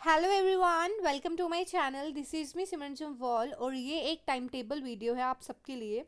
Hello everyone, welcome to my channel. This is me Simran Jamwal और ये एक टाइम टेबल वीडियो है आप सबके लिए।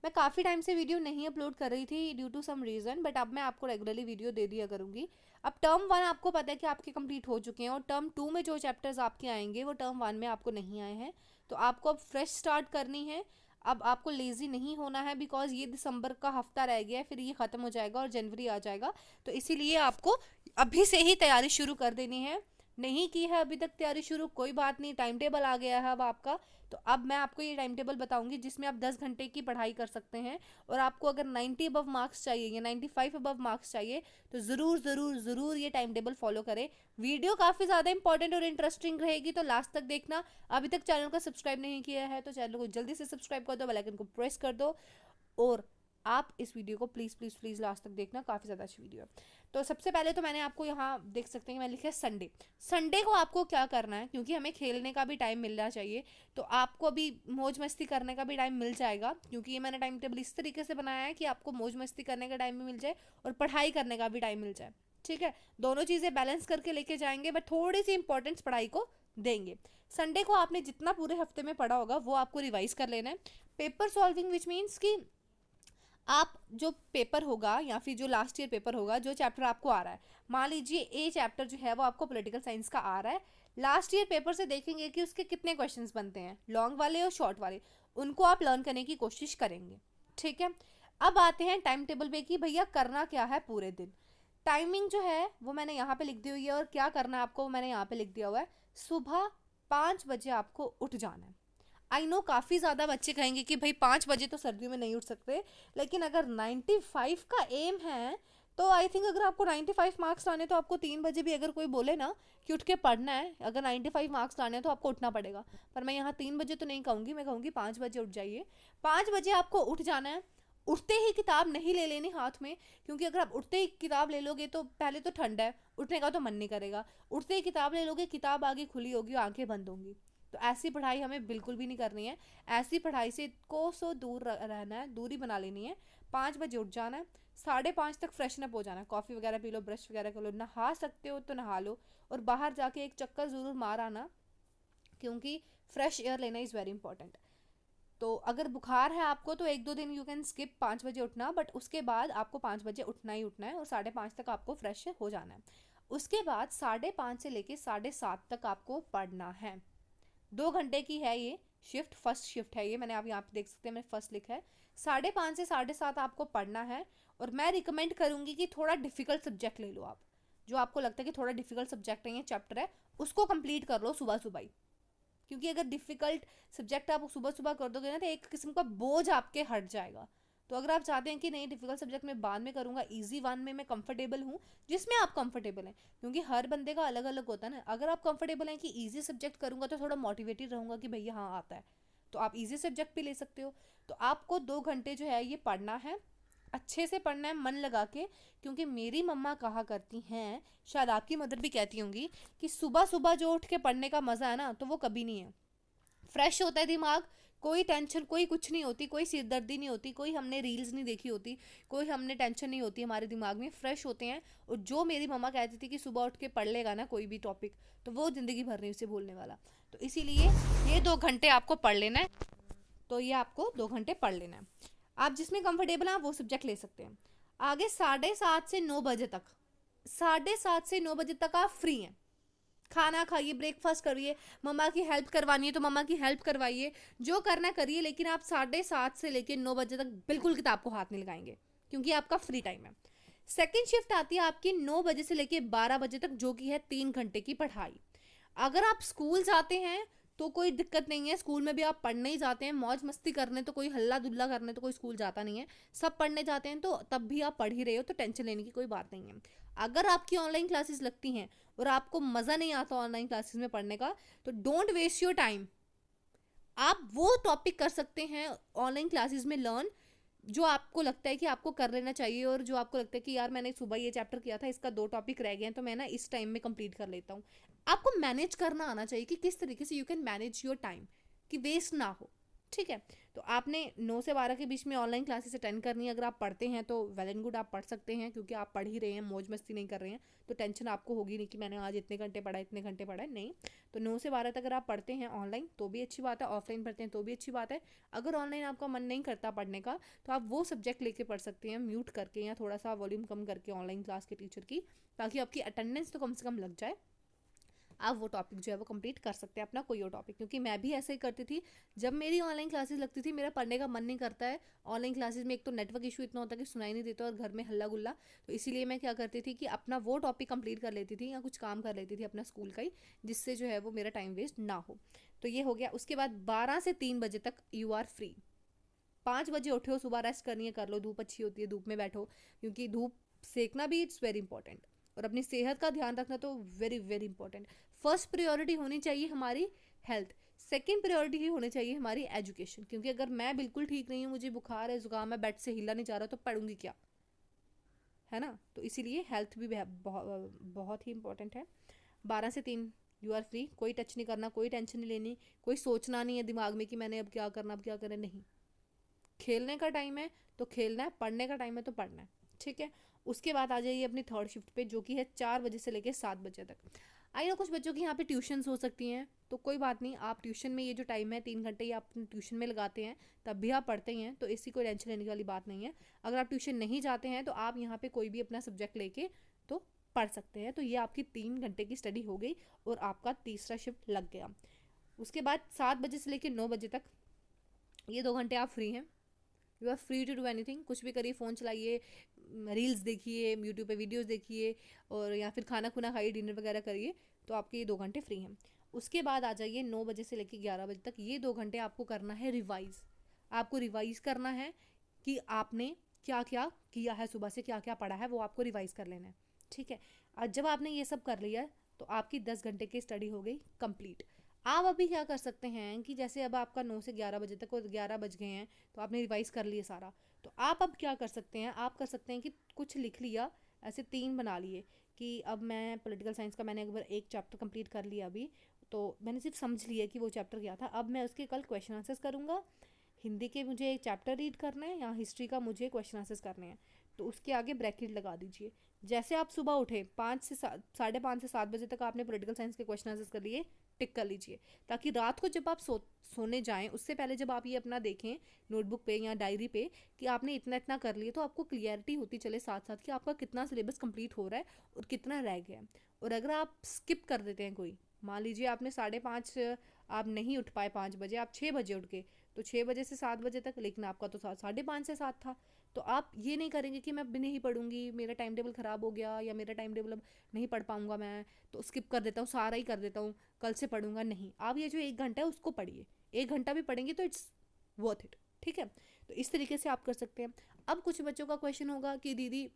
मैं काफ़ी टाइम से वीडियो नहीं अपलोड कर रही थी due to some reason, but अब मैं आपको रेगुलरली वीडियो दे दिया करूँगी। अब टर्म 1 आपको पता है कि आपके कंप्लीट हो चुके हैं और टर्म 2 में जो चैप्टर्स आपके आएंगे वो टर्म 1 में आपको नहीं आए हैं। तो आपको अब फ्रेश स्टार्ट करनी है। अब आपको लेज़ी नहीं होना है बिकॉज ये दिसंबर का हफ्ता रह गया है, फिर ये ख़त्म हो जाएगा और जनवरी आ जाएगा। तो इसीलिए आपको अभी से ही तैयारी शुरू कर देनी है। नहीं की है अभी तक तैयारी शुरू, कोई बात नहीं, टाइम टेबल आ गया है अब आपका। तो अब मैं आपको ये टाइम टेबल बताऊंगी जिसमें आप 10 घंटे की पढ़ाई कर सकते हैं। और आपको अगर 90 अबव मार्क्स चाहिए या 95 अबव मार्क्स चाहिए तो ज़रूर ज़रूर ज़रूर ये टाइम टेबल फॉलो करें। वीडियो काफ़ी ज़्यादा इंपॉर्टेंट और इंटरेस्टिंग रहेगी, तो लास्ट तक देखना। अभी तक चैनल को सब्सक्राइब नहीं किया है तो चैनल को जल्दी से सब्सक्राइब कर दो, बेल आइकन को प्रेस कर दो। और आप इस वीडियो को प्लीज़ प्लीज़ प्लीज़ लास्ट तक देखना, काफ़ी ज़्यादा अच्छी वीडियो है। तो सबसे पहले तो मैंने आपको यहाँ देख सकते हैं मैं लिखा है संडे। संडे को आपको क्या करना है, क्योंकि हमें खेलने का भी टाइम मिलना चाहिए, तो आपको अभी मौज मस्ती करने का भी टाइम मिल जाएगा। क्योंकि ये मैंने टाइम टेबल इस तरीके से बनाया है कि आपको मौज मस्ती करने का टाइम भी मिल जाए और पढ़ाई करने का भी टाइम मिल जाए। ठीक है, दोनों चीज़ें बैलेंस करके लेके जाएंगे, बट थोड़ी सी इंपॉर्टेंस पढ़ाई को देंगे। संडे को आपने जितना पूरे हफ्ते में पढ़ा होगा वो आपको रिवाइज कर लेना है। पेपर सॉल्विंग विच मीन्स कि आप जो पेपर होगा या फिर जो लास्ट ईयर पेपर होगा, जो चैप्टर आपको आ रहा है, मान लीजिए ए चैप्टर जो है वो आपको पॉलिटिकल साइंस का आ रहा है, लास्ट ईयर पेपर से देखेंगे कि उसके कितने क्वेश्चंस बनते हैं, लॉन्ग वाले और शॉर्ट वाले, उनको आप लर्न करने की कोशिश करेंगे। ठीक है, अब आते हैं टाइम टेबल पे कि भैया करना क्या है पूरे दिन। टाइमिंग जो है वो मैंने यहाँ पे लिख दी हुई है और क्या करना है आपको वो मैंने यहाँ पे लिख दिया हुआ है। सुबह 5 बजे आपको उठ जाना है। आई नो काफ़ी ज़्यादा बच्चे कहेंगे कि भाई 5 बजे तो सर्दियों में नहीं उठ सकते, लेकिन अगर 95 का एम है तो आई थिंक अगर आपको 95 मार्क्स लाने तो आपको 3 बजे भी अगर कोई बोले ना कि उठ के पढ़ना है, अगर 95 मार्क्स लाने हैं तो आपको उठना पड़ेगा। पर मैं यहाँ 3 बजे तो नहीं कहूँगी, मैं कहूँगी 5 बजे उठ जाइए। 5 बजे आपको उठ जाना है। उठते ही किताब नहीं ले लेनी हाथ में, क्योंकि अगर आप उठते ही किताब ले लोगे तो पहले तो ठंड है, उठने का तो मन नहीं करेगा। उठते ही किताब ले लोगे, किताब आगे खुली होगी, आंखें बंद होंगी। तो ऐसी पढ़ाई हमें बिल्कुल भी नहीं करनी है। ऐसी पढ़ाई से कोसों दूर रहना है, दूरी बना लेनी है। 5 बजे उठ जाना है, 5:30 तक फ्रेशन अप हो जाना है, कॉफ़ी वगैरह पी लो, ब्रश वगैरह कर लो, नहा सकते हो तो नहा लो, और बाहर जाके एक चक्कर ज़रूर मार आना, क्योंकि फ्रेश एयर लेना इज़ वेरी इंपॉर्टेंट। तो अगर बुखार है आपको तो 1-2 दिन यू कैन स्किप 5 बजे उठना, बट उसके बाद आपको 5 बजे उठना ही उठना है और 5:30 तक आपको फ्रेश हो जाना है। उसके बाद 5:30 से लेके 7:30 तक आपको पढ़ना है। 2 घंटे की है ये शिफ्ट, फर्स्ट शिफ्ट है ये, मैंने आप यहाँ पे देख सकते हैं मैंने फर्स्ट लिखा है। 5:30 से 7:30 आपको पढ़ना है। और मैं रिकमेंड करूँगी कि थोड़ा डिफिकल्ट सब्जेक्ट ले लो आप, जो आपको लगता है कि थोड़ा डिफिकल्ट सब्जेक्ट है, ये चैप्टर है, उसको कंप्लीट कर लो सुबह सुबह ही। क्योंकि अगर डिफिकल्ट सब्जेक्ट आप सुबह सुबह कर दोगे ना तो एक किस्म का बोझ आपके हट जाएगा। तो अगर आप चाहते हैं कि नहीं डिफिकल्ट सब्जेक्ट मैं बाद में करूंगा, इजी वन में मैं कंफर्टेबल हूँ, जिसमें आप कंफर्टेबल हैं, क्योंकि हर बंदे का अलग अलग होता है ना। अगर आप कंफर्टेबल हैं कि इजी सब्जेक्ट करूंगा तो थोड़ा मोटिवेटेड रहूंगा कि भैया हाँ आता है, तो आप इजी सब्जेक्ट भी ले सकते हो। तो आपको 2 घंटे जो है ये पढ़ना है, अच्छे से पढ़ना है मन लगा के। क्योंकि मेरी मम्मा कहा करती हैं, शायद आपकी मदर भी कहती होंगी, कि सुबह सुबह जो उठ के पढ़ने का मज़ा है ना तो वो कभी नहीं है। फ्रेश होता है दिमाग, कोई टेंशन कोई कुछ नहीं होती, कोई सिरदर्दी नहीं होती, कोई हमने रील्स नहीं देखी होती, कोई हमने टेंशन नहीं होती हमारे दिमाग में, फ्रेश होते हैं। और जो मेरी मम्मा कहती थी कि सुबह उठ के पढ़ लेगा ना कोई भी टॉपिक, तो वो ज़िंदगी भर नहीं उसे भूलने वाला। तो इसीलिए ये 2 घंटे आपको पढ़ लेना है। तो ये आपको 2 घंटे पढ़ लेना है। आप जिसमें कंफर्टेबल हैं आप वो सब्जेक्ट ले सकते हैं। आगे 7:30 से 9 बजे तक, 7:30 से 9 बजे तक आप फ्री हैं। खाना खाइए, ब्रेकफास्ट करिए, मम्मा की हेल्प करवानी है तो मम्मा की हेल्प करवाइए, जो करना करिए, लेकिन आप 7:30 से लेकर 9 बजे तक बिल्कुल किताब को हाथ नहीं लगाएंगे, क्योंकि आपका फ्री टाइम है। सेकेंड शिफ्ट आती है आपकी 9 बजे से लेकर 12 बजे तक, जो कि है 3 घंटे की पढ़ाई। अगर आप स्कूल जाते हैं तो कोई दिक्कत नहीं है, स्कूल में भी आप पढ़ने ही जाते हैं, मौज मस्ती करने, तो कोई हल्ला दुल्ला करने तो कोई स्कूल जाता नहीं है, सब पढ़ने जाते हैं, तो तब भी आप पढ़ ही रहे हो, तो टेंशन लेने की कोई बात नहीं है। अगर आपकी ऑनलाइन क्लासेस लगती हैं और आपको मज़ा नहीं आता ऑनलाइन क्लासेस में पढ़ने का, तो डोंट वेस्ट योर टाइम। आप वो टॉपिक कर सकते हैं ऑनलाइन क्लासेस में लर्न, जो आपको लगता है कि आपको कर लेना चाहिए, और जो आपको लगता है कि यार मैंने सुबह ये चैप्टर किया था, इसका 2 टॉपिक रह गए हैं, तो मैं ना इस टाइम में कंप्लीट कर लेता हूँ। आपको मैनेज करना आना चाहिए कि किस तरीके से you can manage your time, कि वेस्ट ना हो। ठीक है। तो आपने 9 से 12 के बीच में ऑनलाइन क्लासेस अटेंड करनी है। अगर आप पढ़ते हैं तो वेल एंड गुड, आप पढ़ सकते हैं, क्योंकि आप पढ़ ही रहे हैं, मौज मस्ती नहीं कर रहे हैं, तो टेंशन आपको होगी नहीं कि मैंने आज इतने घंटे पढ़ा, इतने घंटे पढ़ा है, नहीं। तो 9 से 12 तक अगर आप पढ़ते हैं ऑनलाइन तो भी अच्छी बात है, ऑफलाइन पढ़ते हैं तो भी अच्छी बात है। अगर ऑनलाइन आपका मन नहीं करता पढ़ने का, तो आप वो सब्जेक्ट लेके पढ़ सकते हैं म्यूट करके या थोड़ा सा वॉल्यूम कम करके ऑनलाइन क्लास के टीचर की, ताकि आपकी अटेंडेंस तो कम से कम लग जाए। आप वो टॉपिक जो है वो कंप्लीट कर सकते हैं अपना कोई और टॉपिक, क्योंकि मैं भी ऐसे ही करती थी। जब मेरी ऑनलाइन क्लासेस लगती थी, मेरा पढ़ने का मन नहीं करता है ऑनलाइन क्लासेस में, एक तो नेटवर्क इशू इतना होता है कि सुनाई नहीं देता और घर में हल्ला गुल्ला, तो इसीलिए मैं क्या करती थी कि अपना वो टॉपिक कंप्लीट कर लेती थी या कुछ काम कर लेती थी अपना स्कूल का ही, जिससे जो है वो मेरा टाइम वेस्ट ना हो। तो ये हो गया। उसके बाद 12 से 3 बजे तक यू आर फ्री। 5 बजे उठो, सुबह रेस्ट करनी है कर लो, धूप अच्छी होती है, धूप में बैठो, क्योंकि धूप सेकना भी इट्स वेरी इंपॉर्टेंट, और अपनी सेहत का ध्यान रखना तो very very important. First priority होनी चाहिए हमारी हेल्थ, सेकेंड प्रायोरिटी ही होनी चाहिए हमारी एजुकेशन, क्योंकि अगर मैं बिल्कुल ठीक नहीं हूँ, मुझे बुखार है, जुकाम है, बेड से हिला नहीं जा रहा, तो पढ़ूंगी क्या, है ना। तो इसीलिए हेल्थ भी बहुत ही इंपॉर्टेंट है। 12 से 3 यू आर फ्री, कोई टच नहीं करना, कोई टेंशन नहीं लेनी, कोई सोचना नहीं है दिमाग में कि मैंने अब क्या करना, अब क्या करना, नहीं। खेलने का टाइम है तो खेलना है, पढ़ने का टाइम है तो पढ़ना है, ठीक है। उसके बाद आ जाइए अपनी थर्ड शिफ्ट पे, जो कि है 4 बजे से लेकर 7 बजे तक। आई नो कुछ बच्चों की यहाँ पे ट्यूशन्स हो सकती हैं, तो कोई बात नहीं, आप ट्यूशन में ये जो टाइम है 3 घंटे ये आप अपने ट्यूशन में लगाते हैं, तब भी आप पढ़ते हैं, तो इसकी कोई टेंशन लेने वाली बात नहीं है। अगर आप ट्यूशन नहीं जाते हैं तो आप यहाँ पे कोई भी अपना सब्जेक्ट लेके तो पढ़ सकते हैं। तो ये आपकी 3 घंटे की स्टडी हो गई और आपका तीसरा शिफ्ट लग गया। उसके बाद 7 बजे से लेकर 9 बजे तक ये 2 घंटे आप फ्री हैं। You are free to do anything, कुछ भी करिए, फ़ोन चलाइए, रील्स देखिए, यूट्यूब पे वीडियोस देखिए, और या फिर खाना खुना खाइए, डिनर वगैरह करिए, तो आपके ये 2 घंटे फ्री हैं। उसके बाद आ जाइए 9 बजे से लेकर 11 बजे तक, ये 2 घंटे आपको करना है रिवाइज। आपको रिवाइज करना है कि आपने क्या क्या किया है, सुबह से क्या क्या पढ़ा है, वो आपको रिवाइज कर लेना है, ठीक है। आज जब आपने ये सब कर लिया तो आपकी 10 घंटे की स्टडी हो गई कंप्लीट। आप अभी क्या कर सकते हैं कि जैसे अब आपका 9 से 11 बजे तक, और 11 बज गए हैं, तो आपने रिवाइज कर लिया सारा, तो आप अब क्या कर सकते हैं, आप कर सकते हैं कि कुछ लिख लिया, ऐसे 3 बना लिए कि अब मैं पॉलिटिकल साइंस का मैंने अगर एक चैप्टर कंप्लीट कर लिया अभी, तो मैंने सिर्फ समझ लिया कि वो चैप्टर क्या था, अब मैं उसके कल क्वेश्चन आंसर्स करूँगा। हिंदी के मुझे एक चैप्टर रीड करना है या हिस्ट्री का मुझे क्वेश्चन आंसर्स करने हैं, तो उसके आगे ब्रैकेट लगा दीजिए। जैसे आप सुबह उठे 5 से 7 बजे तक आपने पॉलिटिकल साइंस के क्वेश्चन आंसर्स कर लिए, टिक कर लीजिए, ताकि रात को जब आप सोने जाएं उससे पहले जब आप ये अपना देखें नोटबुक पे या डायरी पे कि आपने इतना इतना कर लिया, तो आपको क्लियरिटी होती चले साथ साथ कि आपका कितना सिलेबस कंप्लीट हो रहा है और कितना रह गया है। और अगर आप स्किप कर देते हैं कोई, मान लीजिए आपने 5:30, आप नहीं उठ पाए 5 बजे, आप 6 बजे उठ गए, तो 6 बजे से 7 बजे तक, लेकिन आपका तो 5:30 से 7 था, तो आप ये नहीं करेंगे कि मैं अब नहीं पढ़ूंगी, मेरा टाइम टेबल ख़राब हो गया, या मेरा टाइम टेबल अब नहीं पढ़ पाऊंगा मैं, तो स्किप कर देता हूँ, सारा ही कर देता हूँ, कल से पढ़ूंगा, नहीं। आप ये जो 1 घंटा है उसको पढ़िए, 1 घंटा भी पढ़ेंगे तो इट्स वर्थ इट, ठीक है। तो इस तरीके से आप कर सकते हैं। अब कुछ बच्चों का क्वेश्चन होगा कि दीदी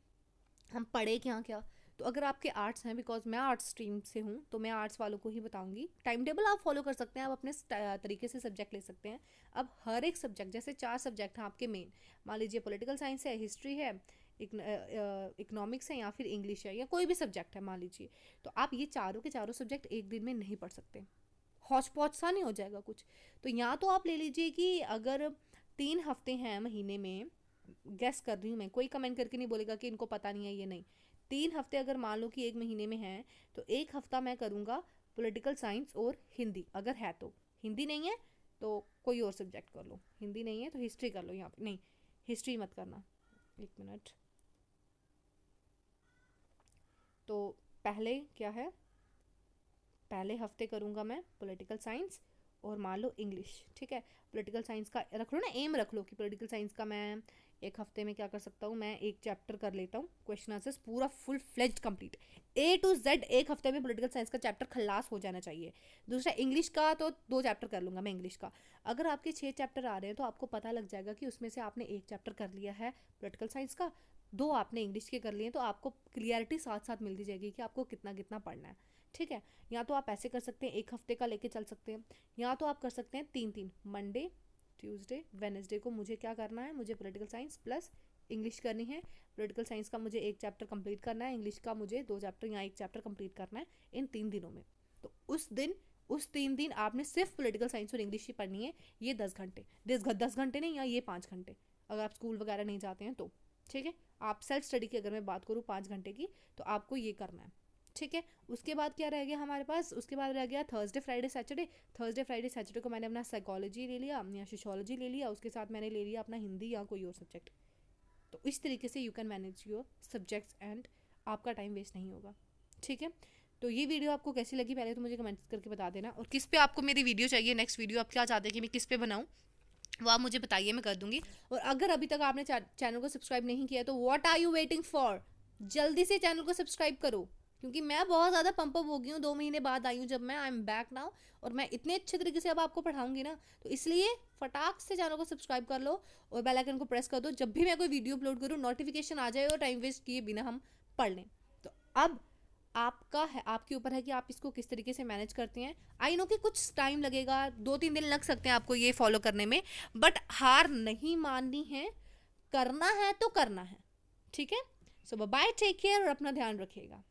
हम पढ़े क्या क्या, तो अगर आपके आर्ट्स हैं, बिकॉज मैं आर्ट्स स्ट्रीम से हूँ, तो मैं आर्ट्स वालों को ही बताऊंगी, टाइम टेबल आप फॉलो कर सकते हैं, आप अपने तरीके से सब्जेक्ट ले सकते हैं। अब हर एक सब्जेक्ट, जैसे 4 सब्जेक्ट हैं आपके मेन, मान लीजिए पॉलिटिकल साइंस है, हिस्ट्री है, इकोनॉमिक्स है, या फिर इंग्लिश है, या कोई भी सब्जेक्ट है मान लीजिए, तो आप ये चारों के चारों सब्जेक्ट एक दिन में नहीं पढ़ सकते, हौच पौच सा नहीं हो जाएगा कुछ। तो या तो आप ले लीजिए कि अगर 3 हफ्ते हैं महीने में, गेस कर रही हूँ मैं, कोई कमेंट करके नहीं बोलेगा कि इनको पता नहीं है, ये नहीं। 3 हफ्ते अगर मान लो कि एक महीने में हैं, तो एक हफ्ता मैं करूँगा पॉलिटिकल साइंस और हिंदी, अगर है तो। हिंदी नहीं है तो कोई और सब्जेक्ट कर लो, हिंदी नहीं है तो हिस्ट्री कर लो, यहाँ पे नहीं, हिस्ट्री मत करना, 1 मिनट। तो पहले क्या है, पहले हफ्ते करूँगा मैं पॉलिटिकल साइंस और मान लो इंग्लिश, ठीक है। पॉलिटिकल साइंस का रख लो ना, एम रख लो कि पॉलिटिकल साइंस का मैं एक हफ्ते में क्या कर सकता हूँ, मैं एक चैप्टर कर लेता हूँ, क्वेश्चन आंसर्स पूरा full fledged complete, A to Z एक हफ्ते में पॉलिटिकल साइंस का चैप्टर खलास हो जाना चाहिए। दूसरा इंग्लिश का तो 2 चैप्टर कर लूँगा मैं इंग्लिश का। अगर आपके 6 चैप्टर आ रहे हैं तो आपको पता लग जाएगा कि उसमें से आपने एक चैप्टर कर लिया है पॉलिटिकल साइंस का, 2 आपने इंग्लिश के कर लिए, तो आपको क्लियरिटी साथ साथ मिलती जाएगी कि आपको कितना कितना पढ़ना है, ठीक है। या तो आप ऐसे कर सकते हैं, एक हफ्ते का लेके चल सकते हैं, या तो आप कर सकते हैं 3-3, मंडे, ट्यूसडे, वेनसडे को मुझे क्या करना है, मुझे पॉलिटिकल साइंस प्लस इंग्लिश करनी है। पॉलिटिकल साइंस का मुझे एक चैप्टर कंप्लीट करना है, इंग्लिश का मुझे 2 चैप्टर या एक चैप्टर कंप्लीट करना है इन 3 दिनों में। तो उस दिन उस 3 दिन आपने सिर्फ पॉलिटिकल साइंस और इंग्लिश ही पढ़नी है, ये 10 घंटे, 10 घंटे नहीं, या ये 5 घंटे, अगर आप स्कूल वगैरह नहीं जाते हैं तो। ठीक है, आप सेल्फ स्टडी की अगर मैं बात करूँ 5 घंटे की, तो आपको ये करना है। ठीक है, उसके बाद क्या रह गया हमारे पास, उसके बाद रह गया Thursday Friday Saturday. Thursday Friday Saturday को मैंने अपना साइकोलॉजी ले लिया या सोशियोलॉजी ले लिया, उसके साथ मैंने ले लिया अपना हिंदी या कोई और सब्जेक्ट। तो इस तरीके से you can manage your subjects and आपका टाइम वेस्ट नहीं होगा। ठीक है, तो ये वीडियो आपको कैसी लगी पहले तो मुझे कमेंट करके बता देना, और किस पे आपको मेरी वीडियो चाहिए, नेक्स्ट वीडियो आप क्या चाहते हैं कि मैं किस पे बनाऊँ वो आप मुझे बताइए, मैं कर दूंगी। और अगर अभी तक आपने चैनल को सब्सक्राइब नहीं किया तो what are you waiting for, जल्दी से चैनल को सब्सक्राइब करो, क्योंकि मैं बहुत ज़्यादा पंप अप हो गई हूँ, 2 महीने बाद आई हूँ जब मैं, आई एम बैक नाउ, और मैं इतने अच्छे तरीके से अब आपको पढ़ाऊंगी ना, तो इसलिए फटाक से चैनल को सब्सक्राइब कर लो और बेल आइकन को प्रेस कर दो, जब भी मैं कोई वीडियो अपलोड करूँ नोटिफिकेशन आ जाए और टाइम वेस्ट किए बिना हम पढ़ लें। तो अब आपका है, आपके ऊपर है कि आप इसको किस तरीके से मैनेज करते हैं। आई नो कि कुछ टाइम लगेगा, 2-3 दिन लग सकते हैं आपको ये फॉलो करने में, बट हार नहीं माननी है, करना है तो करना है। ठीक है, सो बाय, टेक केयर और अपना ध्यान रखिएगा।